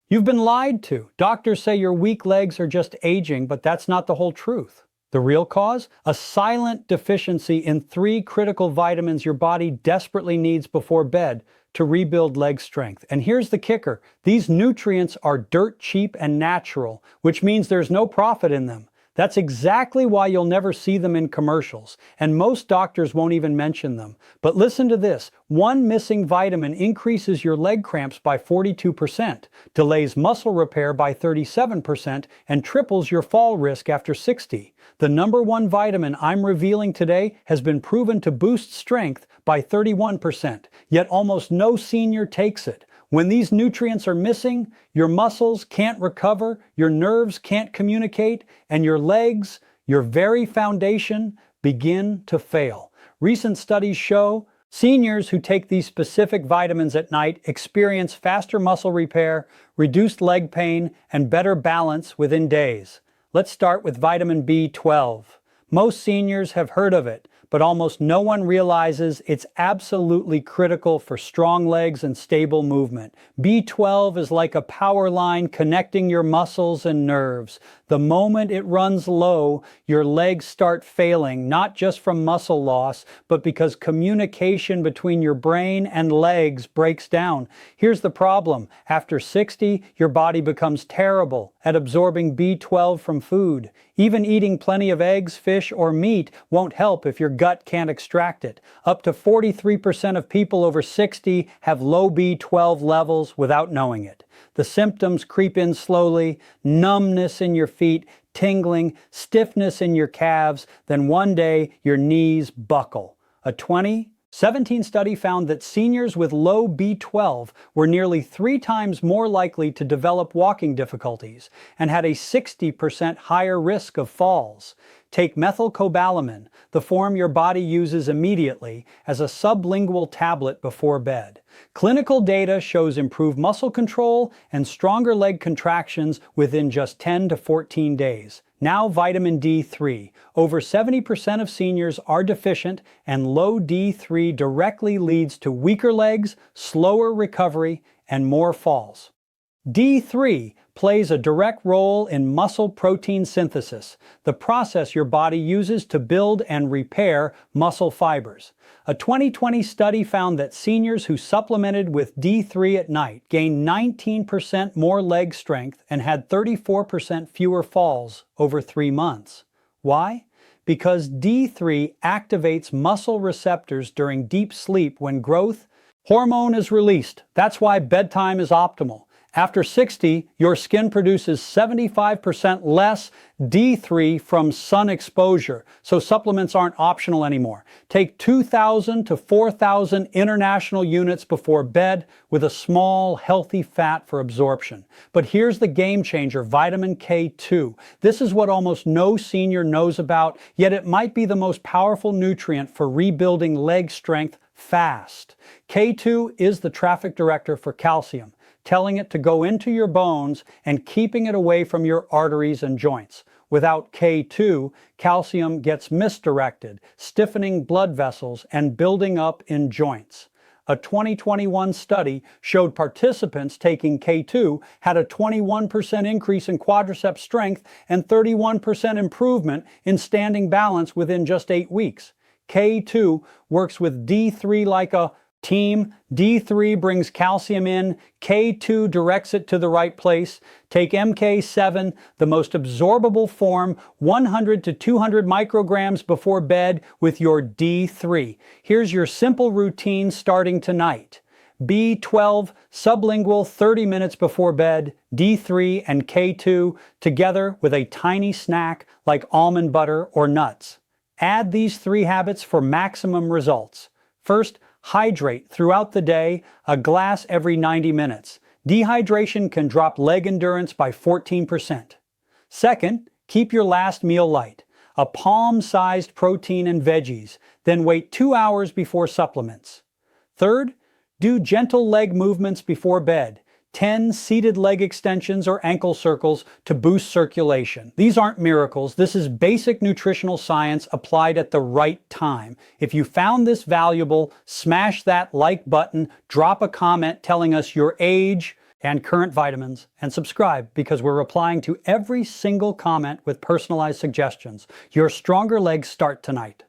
You've been lied to. Doctors say your weak legs are just aging, but that's not the whole truth. The real cause? A silent deficiency in 3 critical vitamins your body desperately needs before bed to rebuild leg strength. And here's the kicker. These nutrients are dirt cheap and natural, which means there's no profit in them. That's exactly why you'll never see them in commercials, and most doctors won't even mention them. But listen to this, one missing vitamin increases your leg cramps by 42%, delays muscle repair by 37%, and triples your fall risk after 60. The number one vitamin I'm revealing today has been proven to boost strength by 31%, yet almost no senior takes it. When these nutrients are missing, your muscles can't recover, your nerves can't communicate, and your legs, your very foundation, begin to fail. Recent studies show seniors who take these specific vitamins at night experience faster muscle repair, reduced leg pain, and better balance within days. Let's start with vitamin B12. Most seniors have heard of it, but almost no one realizes it's absolutely critical for strong legs and stable movement. B12 is like a power line connecting your muscles and nerves. The moment it runs low, your legs start failing, not just from muscle loss, but because communication between your brain and legs breaks down. Here's the problem. After 60, your body becomes terrible at absorbing B12 from food. Even eating plenty of eggs, fish, or meat won't help if your gut can't extract it. Up to 43% of people over 60 have low B12 levels without knowing it. The symptoms creep in slowly, numbness in your feet, tingling, stiffness in your calves, then one day your knees buckle. A 2017 study found that seniors with low B12 were nearly 3 times more likely to develop walking difficulties and had a 60% higher risk of falls. Take methylcobalamin, the form your body uses immediately, as a sublingual tablet before bed. Clinical data shows improved muscle control and stronger leg contractions within just 10 to 14 days. Now vitamin D3. Over 70% of seniors are deficient, and low D3 directly leads to weaker legs, slower recovery, and more falls. D3 plays a direct role in muscle protein synthesis, the process your body uses to build and repair muscle fibers. A 2020 study found that seniors who supplemented with D3 at night gained 19% more leg strength and had 34% fewer falls over 3 months. Why? Because D3 activates muscle receptors during deep sleep when growth hormone is released. That's why bedtime is optimal. After 60, your skin produces 75% less D3 from sun exposure, so supplements aren't optional anymore. Take 2,000 to 4,000 international units before bed with a small, healthy fat for absorption. But here's the game changer, vitamin K2. This is what almost no senior knows about, yet it might be the most powerful nutrient for rebuilding leg strength fast. K2 is the traffic director for calcium, telling it to go into your bones and keeping it away from your arteries and joints. Without K2, calcium gets misdirected, stiffening blood vessels and building up in joints. A 2021 study showed participants taking K2 had a 21% increase in quadricep strength and 31% improvement in standing balance within just 8 weeks. K2 works with D3 like a team. D3 brings calcium in, K2 directs it to the right place. Take MK7, the most absorbable form, 100 to 200 micrograms before bed with your D3. Here's your simple routine starting tonight. B12 sublingual 30 minutes before bed, D3 and K2 together with a tiny snack like almond butter or nuts. Add these 3 habits for maximum results. First, hydrate throughout the day, a glass every 90 minutes. Dehydration can drop leg endurance by 14%. Second, keep your last meal light, a palm-sized protein and veggies, then wait 2 hours before supplements. Third, do gentle leg movements before bed. 10 seated leg extensions or ankle circles to boost circulation. These aren't miracles. This is basic nutritional science applied at the right time. If you found this valuable, smash that like button, drop a comment telling us your age and current vitamins, and subscribe because we're replying to every single comment with personalized suggestions. Your stronger legs start tonight.